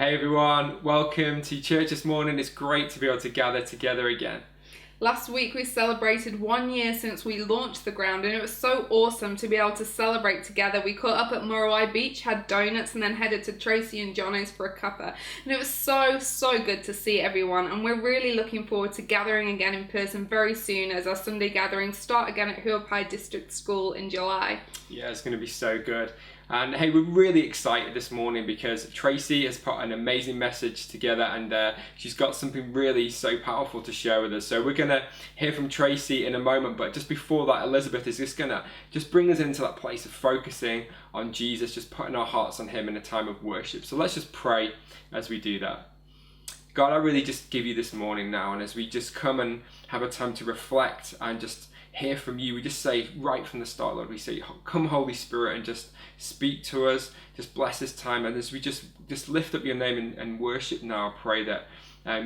Hey everyone, welcome to church this morning. It's great to be able to gather together again. Last week we celebrated 1 year since we launched the ground, and it was so awesome to be able to celebrate together. We caught up at Morawai Beach, had donuts, and then headed to Tracy and Johnny's for a cuppa. And it was so good to see everyone, and we're really looking forward to gathering again in person very soon as our Sunday gatherings start again at Huapai District School in July. Yeah, it's going to be so good. And hey, we're really excited this morning because Tracy has put an amazing message together, and she's got something really so powerful to share with us. So we're going to hear from Tracy in a moment, but just before that, Elizabeth is just going to bring us into that place of focusing on Jesus, just putting our hearts on him in a time of worship. So let's just pray as we do that. God, I really just give you this morning now, and as we just come and have a time to reflect and just hear from you, we just say right from the start, Lord, we say, come Holy Spirit and just speak to us, just bless this time. And as we just lift up your name and worship now, I pray that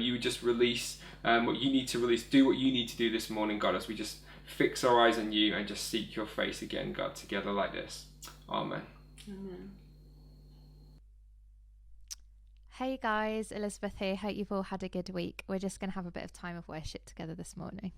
you would just release what you need to release, do what you need to do this morning, God, as we just fix our eyes on you and just seek your face again, God, together like this. Amen. Amen. Hey guys, Elizabeth here. Hope you've all had a good week. We're just going to have a bit of time of worship together this morning.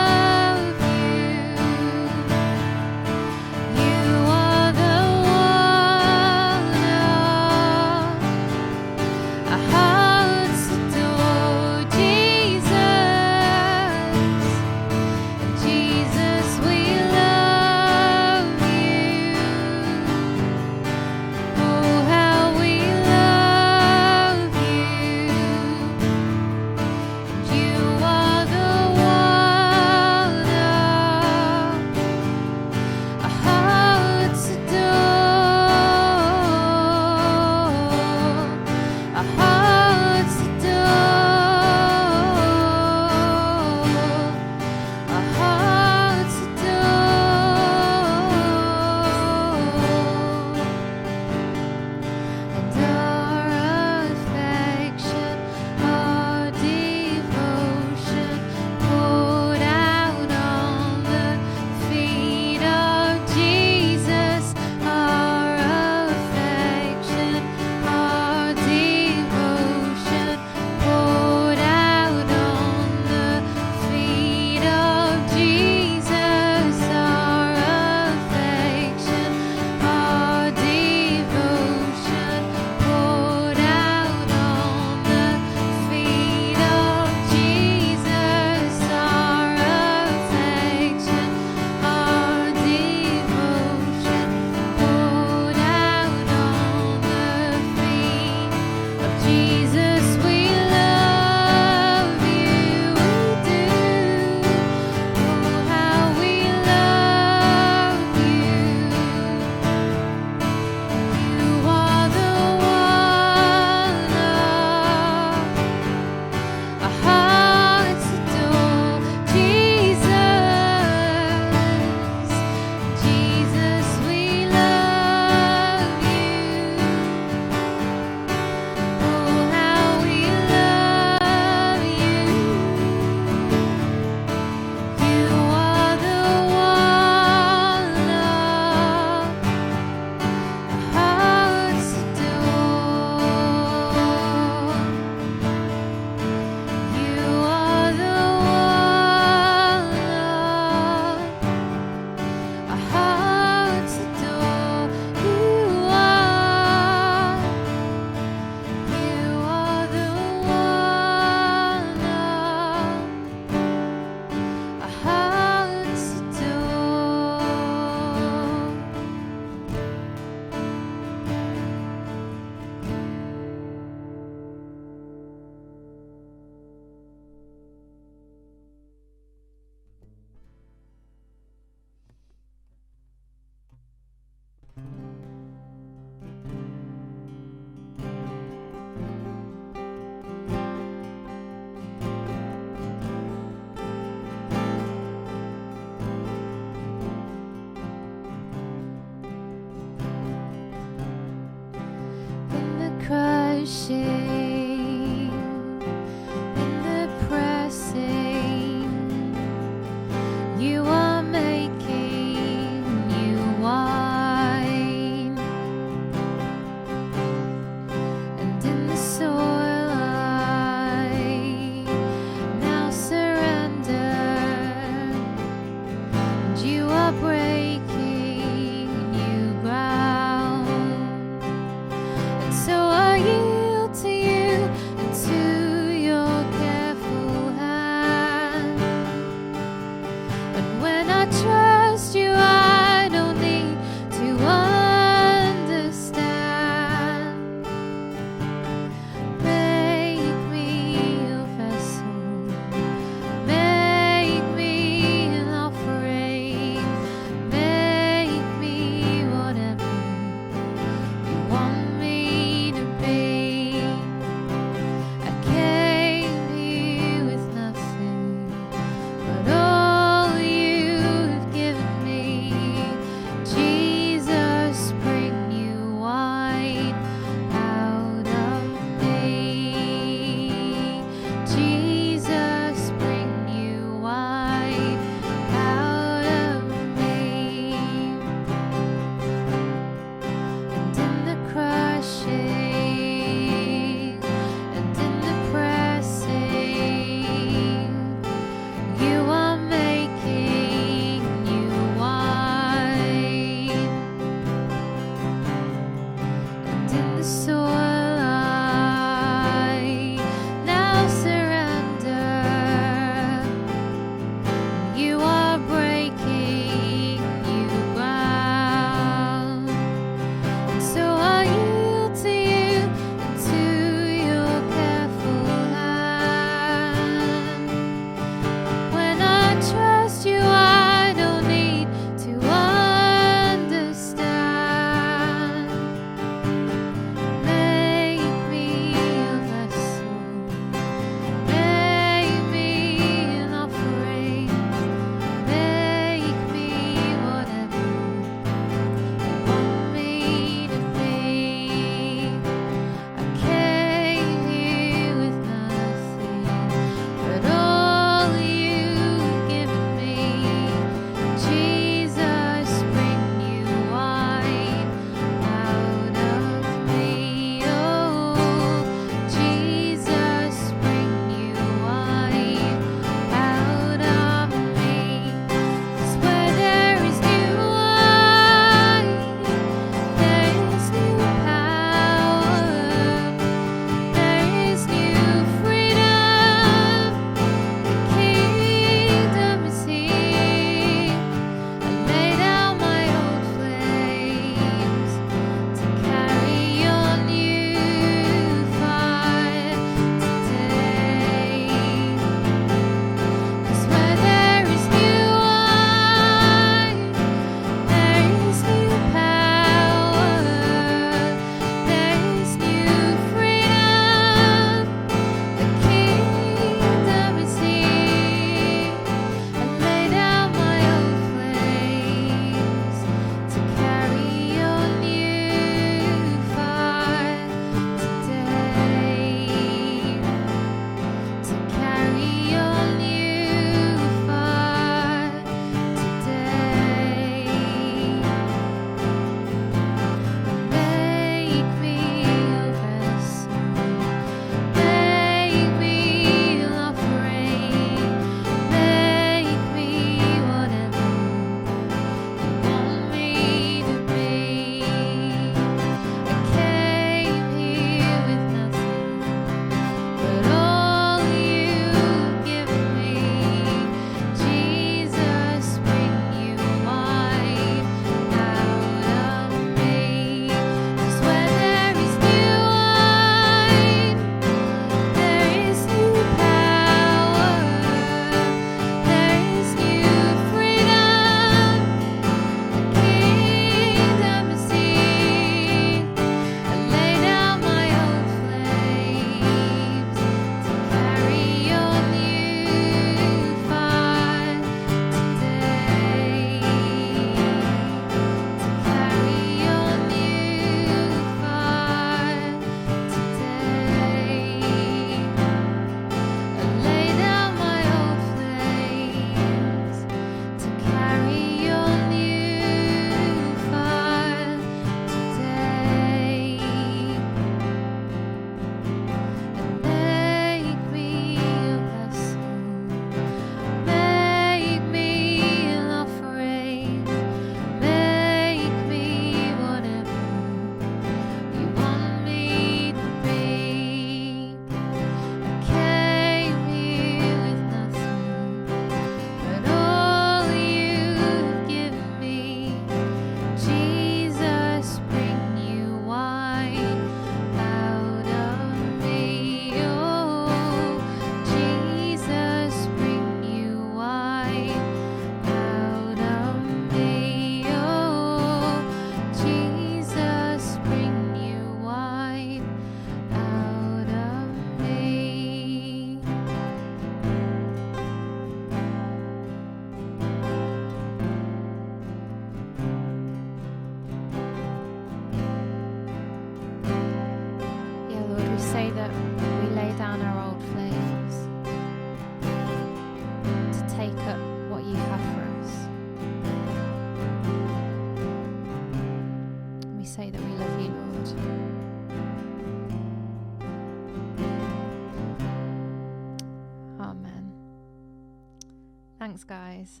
Thanks, guys.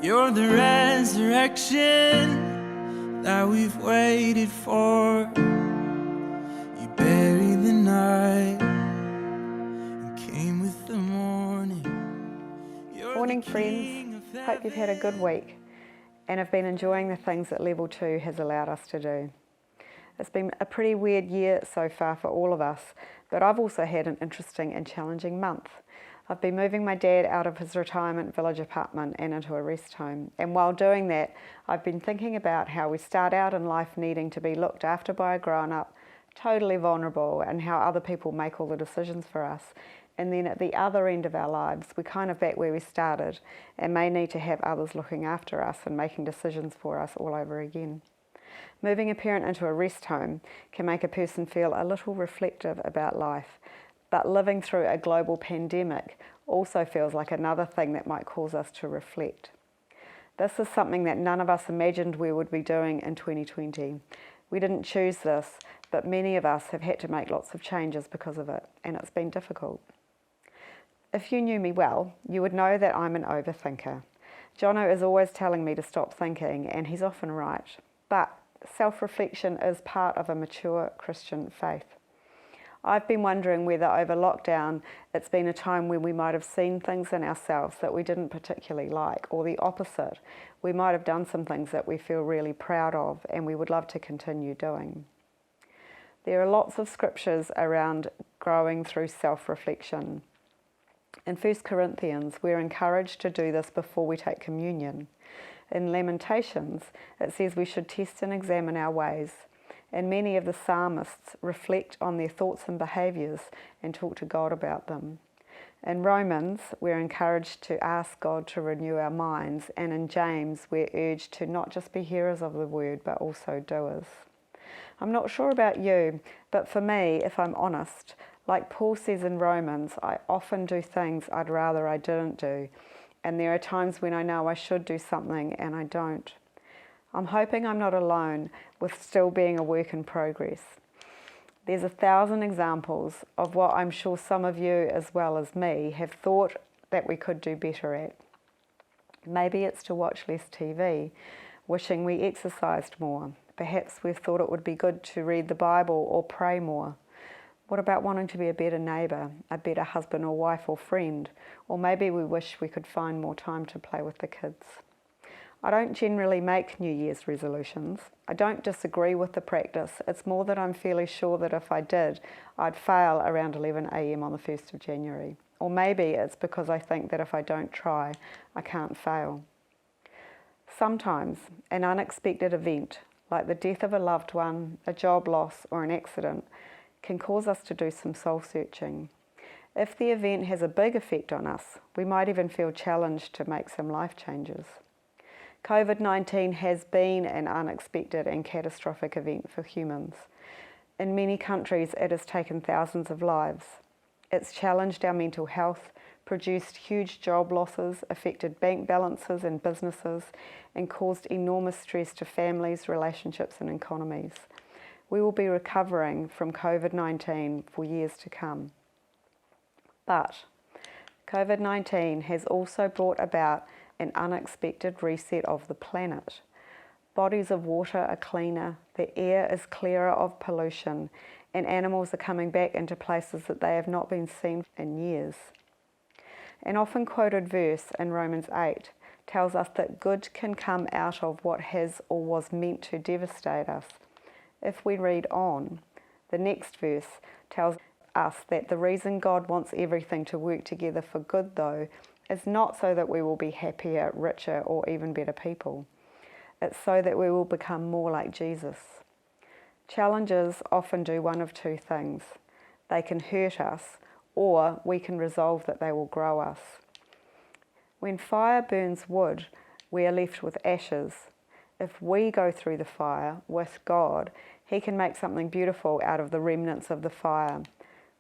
You're the resurrection that we've waited for. You buried the night and came with the morning. Morning friends, hope you've had a good week and have been enjoying the things that Level 2 has allowed us to do. It's been a pretty weird year so far for all of us, but I've also had an interesting and challenging month. I've been moving my dad out of his retirement village apartment and into a rest home, and while doing that I've been thinking about how we start out in life needing to be looked after by a grown-up, totally vulnerable, and how other people make all the decisions for us. And then at the other end of our lives, we're kind of back where we started and may need to have others looking after us and making decisions for us all over again. Moving a parent into a rest home can make a person feel a little reflective about life, but living through a global pandemic also feels like another thing that might cause us to reflect. This is something that none of us imagined we would be doing in 2020. We didn't choose this, but many of us have had to make lots of changes because of it, and it's been difficult. If you knew me well, you would know that I'm an overthinker. Jono is always telling me to stop thinking, and he's often right. But self-reflection is part of a mature Christian faith. I've been wondering whether over lockdown it's been a time when we might have seen things in ourselves that we didn't particularly like, or the opposite. We might have done some things that we feel really proud of and we would love to continue doing. There are lots of scriptures around growing through self-reflection. In 1 Corinthians, we're encouraged to do this before we take communion. In Lamentations, it says we should test and examine our ways. And many of the psalmists reflect on their thoughts and behaviours and talk to God about them. In Romans, we're encouraged to ask God to renew our minds, and in James, we're urged to not just be hearers of the word, but also doers. I'm not sure about you, but for me, if I'm honest, like Paul says in Romans, I often do things I'd rather I didn't do, and there are times when I know I should do something and I don't. I'm hoping I'm not alone with still being a work in progress. There's 1,000 examples of what I'm sure some of you, as well as me, have thought that we could do better at. Maybe it's to watch less TV, wishing we exercised more. Perhaps we've thought it would be good to read the Bible or pray more. What about wanting to be a better neighbour, a better husband or wife or friend? Or maybe we wish we could find more time to play with the kids. I don't generally make New Year's resolutions. I don't disagree with the practice. It's more that I'm fairly sure that if I did, I'd fail around 11 a.m. on the 1st of January. Or maybe it's because I think that if I don't try, I can't fail. Sometimes an unexpected event, like the death of a loved one, a job loss, or an accident, can cause us to do some soul searching. If the event has a big effect on us, we might even feel challenged to make some life changes. Covid-19 has been an unexpected and catastrophic event for humans. In many countries, it has taken thousands of lives. It's challenged our mental health, produced huge job losses, affected bank balances and businesses, and caused enormous stress to families, relationships, and economies. We will be recovering from Covid-19 for years to come. But Covid-19 has also brought about an unexpected reset of the planet. Bodies of water are cleaner, the air is clearer of pollution, and animals are coming back into places that they have not been seen in years. An often quoted verse in Romans 8 tells us that good can come out of what has or was meant to devastate us. If we read on, the next verse tells us that the reason God wants everything to work together for good, though, is not so that we will be happier, richer, or even better people. It's so that we will become more like Jesus. Challenges often do one of two things. They can hurt us, or we can resolve that they will grow us. When fire burns wood, we are left with ashes. If we go through the fire with God, He can make something beautiful out of the remnants of the fire.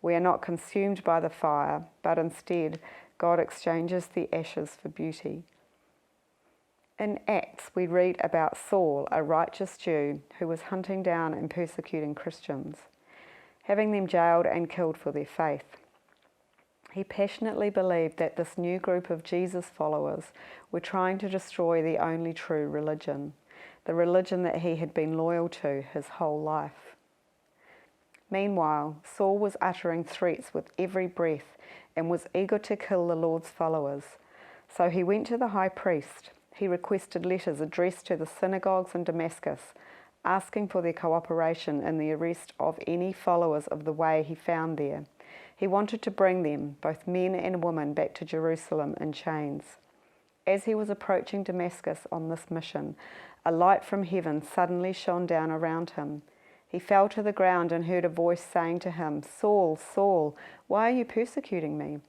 We are not consumed by the fire, but instead God exchanges the ashes for beauty. In Acts, we read about Saul, a righteous Jew who was hunting down and persecuting Christians, having them jailed and killed for their faith. He passionately believed that this new group of Jesus followers were trying to destroy the only true religion, the religion that he had been loyal to his whole life. Meanwhile, Saul was uttering threats with every breath and was eager to kill the Lord's followers. So he went to the high priest. He requested letters addressed to the synagogues in Damascus, asking for their cooperation in the arrest of any followers of the way he found there. He wanted to bring them, both men and women, back to Jerusalem in chains. As he was approaching Damascus on this mission, a light from heaven suddenly shone down around him. He fell to the ground and heard a voice saying to him, "Saul, Saul, why are you persecuting me?"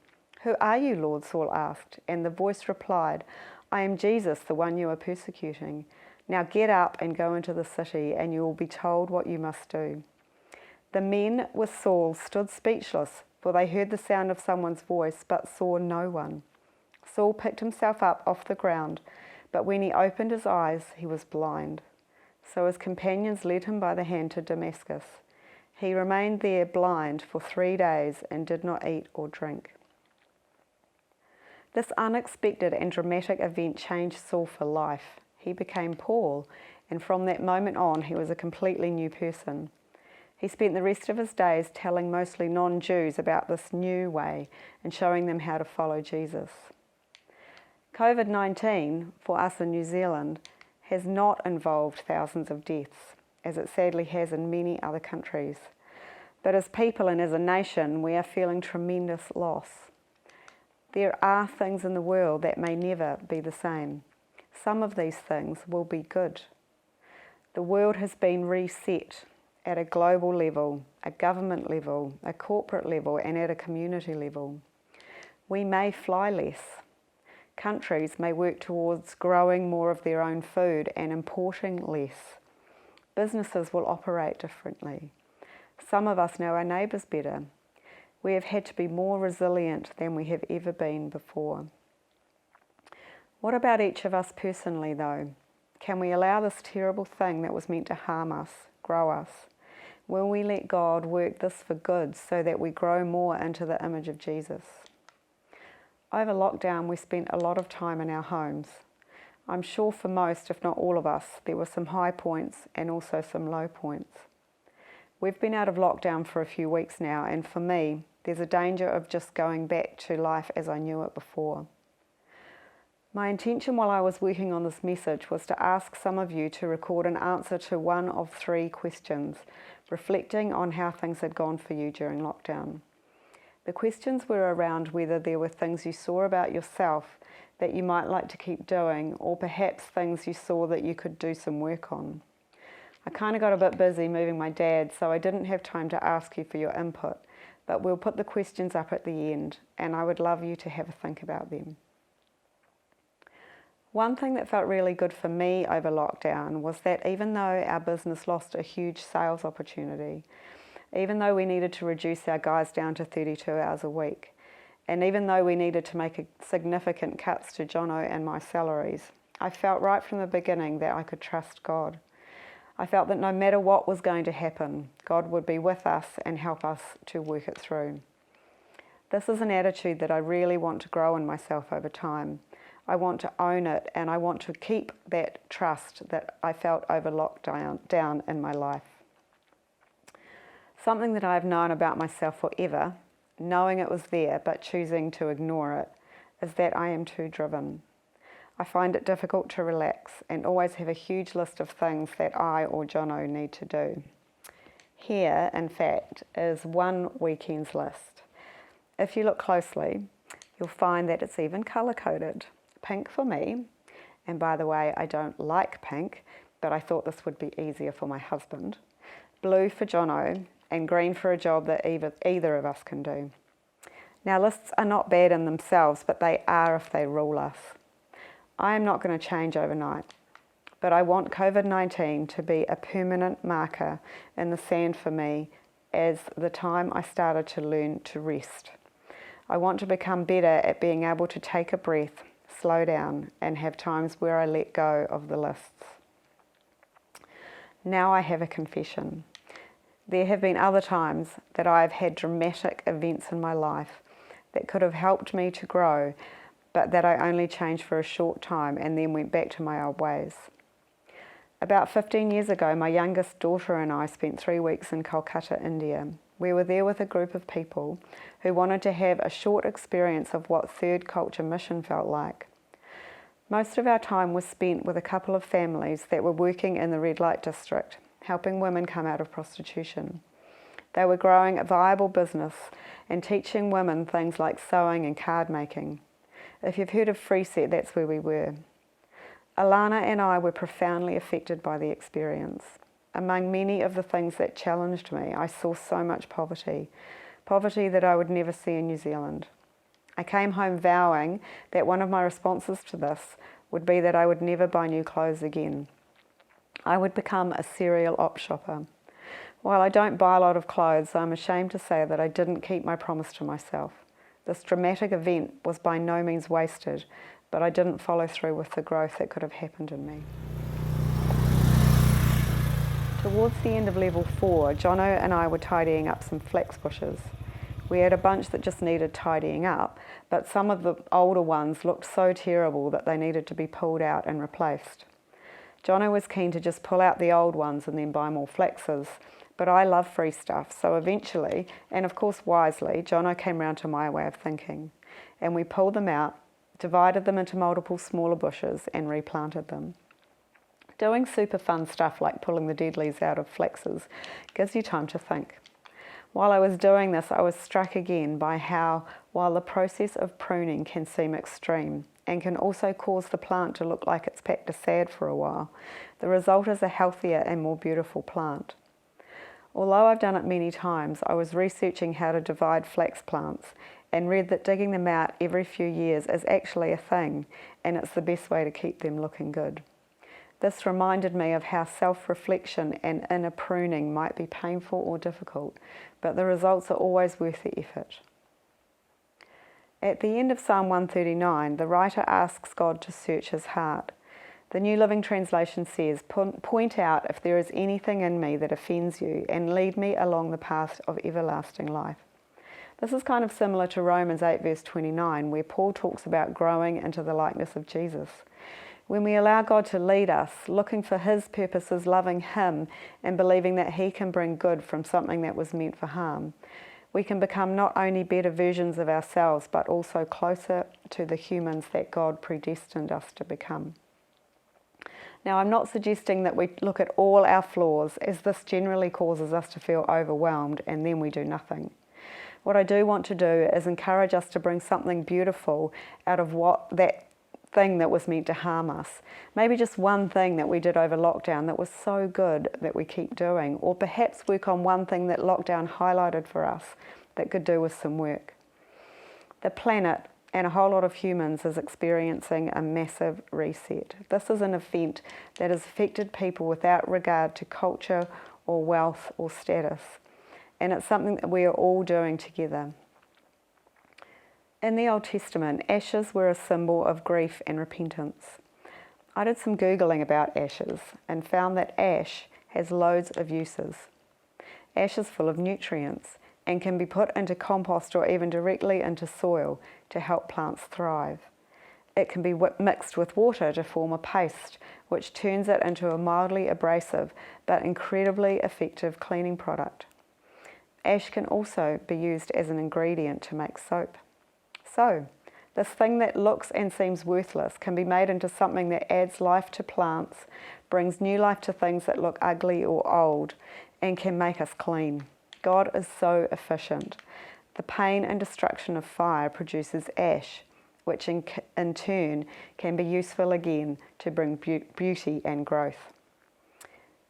"Who are you, Lord?" Saul asked, and the voice replied, "I am Jesus, the one you are persecuting. Now get up and go into the city, and you will be told what you must do." The men with Saul stood speechless, for they heard the sound of someone's voice, but saw no one. Saul picked himself up off the ground, but when he opened his eyes, he was blind. So his companions led him by the hand to Damascus. He remained there blind for 3 days and did not eat or drink. This unexpected and dramatic event changed Saul for life. He became Paul, and from that moment on, he was a completely new person. He spent the rest of his days telling mostly non-Jews about this new way and showing them how to follow Jesus. Covid-19, for us in New Zealand, has not involved thousands of deaths, as it sadly has in many other countries. But as people and as a nation, we are feeling tremendous loss. There are things in the world that may never be the same. Some of these things will be good. The world has been reset at a global level, a government level, a corporate level, and at a community level. We may fly less. Countries may work towards growing more of their own food and importing less. Businesses will operate differently. Some of us know our neighbours better. We have had to be more resilient than we have ever been before. What about each of us personally, though? Can we allow this terrible thing that was meant to harm us, grow us? Will we let God work this for good so that we grow more into the image of Jesus? Over lockdown, we spent a lot of time in our homes. I'm sure for most, if not all of us, there were some high points and also some low points. We've been out of lockdown for a few weeks now, and for me, there's a danger of just going back to life as I knew it before. My intention while I was working on this message was to ask some of you to record an answer to one of 3 questions, reflecting on how things had gone for you during lockdown. The questions were around whether there were things you saw about yourself that you might like to keep doing, or perhaps things you saw that you could do some work on. I kind of got a bit busy moving my dad, so I didn't have time to ask you for your input, but we'll put the questions up at the end, and I would love you to have a think about them. One thing that felt really good for me over lockdown was that even though our business lost a huge sales opportunity, even though we needed to reduce our guys down to 32 hours a week, and even though we needed to make significant cuts to Jono and my salaries, I felt right from the beginning that I could trust God. I felt that no matter what was going to happen, God would be with us and help us to work it through. This is an attitude that I really want to grow in myself over time. I want to own it, and I want to keep that trust that I felt over lockdown in my life. Something that I've known about myself forever, knowing it was there but choosing to ignore it, is that I am too driven. I find it difficult to relax and always have a huge list of things that I or Jono need to do. Here, in fact, is one weekend's list. If you look closely, you'll find that it's even colour-coded. Pink for me, and by the way, I don't like pink, but I thought this would be easier for my husband. Blue for Jono, and green for a job that either of us can do. Now, lists are not bad in themselves, but they are if they rule us. I am not going to change overnight, but I want COVID-19 to be a permanent marker in the sand for me as the time I started to learn to rest. I want to become better at being able to take a breath, slow down, and have times where I let go of the lists. Now I have a confession. There have been other times that I have had dramatic events in my life that could have helped me to grow, but that I only changed for a short time and then went back to my old ways. About 15 years ago, my youngest daughter and I spent 3 weeks in Kolkata, India. We were there with a group of people who wanted to have a short experience of what third culture mission felt like. Most of our time was spent with a couple of families that were working in the red light district, helping women come out of prostitution. They were growing a viable business and teaching women things like sewing and card making. If you've heard of Free Set, that's where we were. Alana and I were profoundly affected by the experience. Among many of the things that challenged me, I saw so much poverty that I would never see in New Zealand. I came home vowing that one of my responses to this would be that I would never buy new clothes again. I would become a serial op shopper. While I don't buy a lot of clothes, I'm ashamed to say that I didn't keep my promise to myself. This dramatic event was by no means wasted, but I didn't follow through with the growth that could have happened in me. Towards the end of level 4, Jono and I were tidying up some flax bushes. We had a bunch that just needed tidying up, but some of the older ones looked so terrible that they needed to be pulled out and replaced. Jono was keen to just pull out the old ones and then buy more flaxes, but I love free stuff, so eventually, and of course wisely, Jono came round to my way of thinking, and we pulled them out, divided them into multiple smaller bushes and replanted them. Doing super fun stuff like pulling the dead leaves out of flaxes gives you time to think. While I was doing this, I was struck again by how, while the process of pruning can seem extreme and can also cause the plant to look like it's packed a sad for a while, the result is a healthier and more beautiful plant. Although I've done it many times, I was researching how to divide flax plants and read that digging them out every few years is actually a thing, and it's the best way to keep them looking good. This reminded me of how self-reflection and inner pruning might be painful or difficult, but the results are always worth the effort. At the end of Psalm 139, the writer asks God to search his heart. The New Living Translation says, "Point out if there is anything in me that offends you, and lead me along the path of everlasting life." This is kind of similar to Romans 8 verse 29, where Paul talks about growing into the likeness of Jesus. When we allow God to lead us, looking for his purposes, loving him, and believing that he can bring good from something that was meant for harm, we can become not only better versions of ourselves, but also closer to the humans that God predestined us to become. Now, I'm not suggesting that we look at all our flaws, as this generally causes us to feel overwhelmed and then we do nothing. What I do want to do is encourage us to bring something beautiful out of that thing that was meant to harm us. Maybe just one thing that we did over lockdown that was so good that we keep doing, or perhaps work on one thing that lockdown highlighted for us that could do with some work. The planet and a whole lot of humans is experiencing a massive reset. This is an event that has affected people without regard to culture or wealth or status, and it's something that we are all doing together. In the Old Testament, ashes were a symbol of grief and repentance. I did some Googling about ashes and found that ash has loads of uses. Ash is full of nutrients and can be put into compost or even directly into soil to help plants thrive. It can be mixed with water to form a paste, which turns it into a mildly abrasive but incredibly effective cleaning product. Ash can also be used as an ingredient to make soap. So, this thing that looks and seems worthless can be made into something that adds life to plants, brings new life to things that look ugly or old, and can make us clean. God is so efficient. The pain and destruction of fire produces ash, which in turn can be useful again to bring beauty and growth.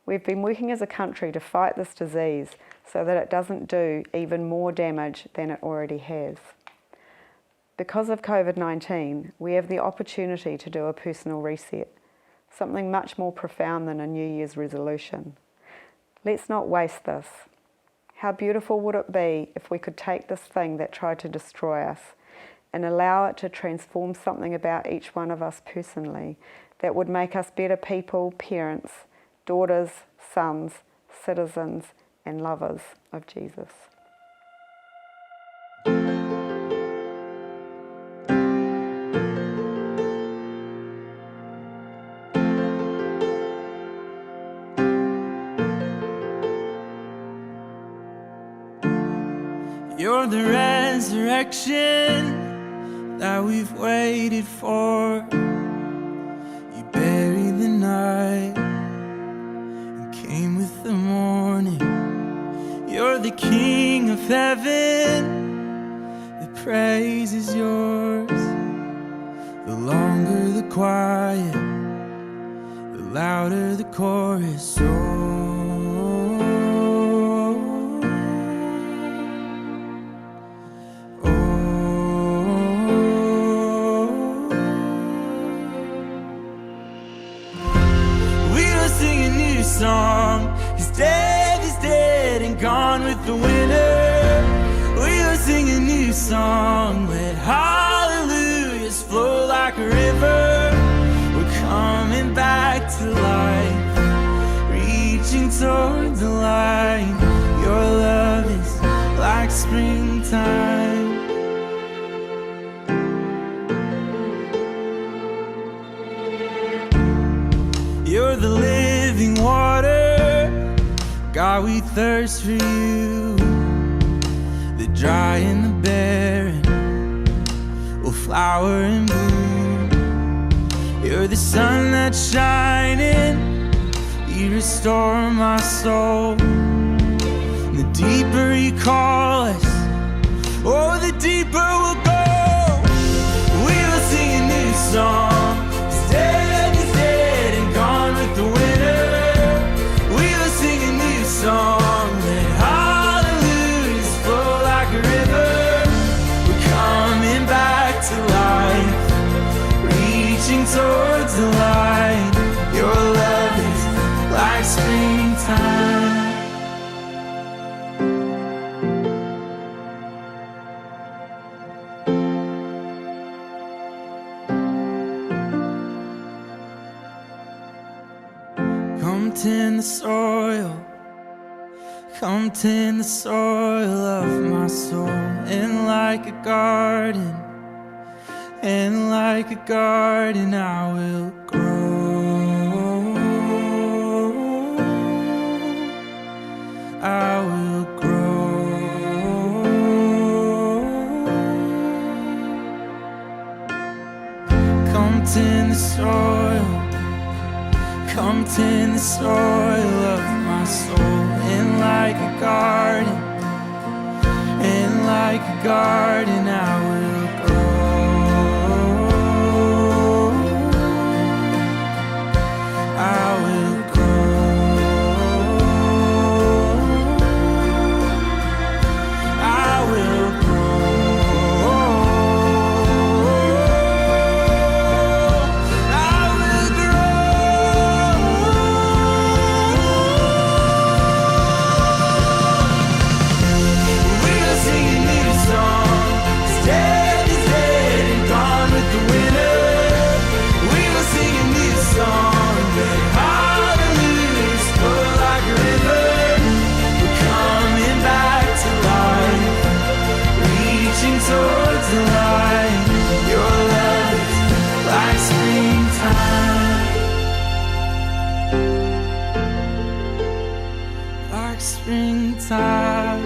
We've been working as a country to fight this disease so that it doesn't do even more damage than it already has. Because of Covid-19, we have the opportunity to do a personal reset, something much more profound than a New Year's resolution. Let's not waste this. How beautiful would it be if we could take this thing that tried to destroy us and allow it to transform something about each one of us personally that would make us better people, parents, daughters, sons, citizens, and lovers of Jesus. You're the resurrection that we've waited for. You buried the night and came with the morning. You're the King of heaven, the praise is yours. The longer the quiet, the louder the chorus. Song. He's dead and gone with the winner. We will sing a new song. Let hallelujahs flow like a river. We're coming back to life, reaching toward the light. Your love is like springtime. You're the living water, God, we thirst for you. The dry and the barren will flower and bloom. You're the sun that's shining, you restore my soul. And the deeper you call us, oh, the deeper we'll go. We will sing a new song. He's dead and gone with the winner. We will sing a new song. Let hallelujahs flow like a river. We're coming back to life, reaching towards the light. Your love is like springtime. Come tend the soil, come tend the soil of my soul. And like a garden, and like a garden I will grow. I will grow. Come tend the soil, come tend the soil of my soul. And like a garden, and like a garden I will grow. I will grow. I will grow. I will grow. We will sing a new song. He's dead and gone with the winner. We will sing a new song. Let hallelujahs flow like a river. We're coming back to life, reaching towards the light. Your love is like springtime, like springtime.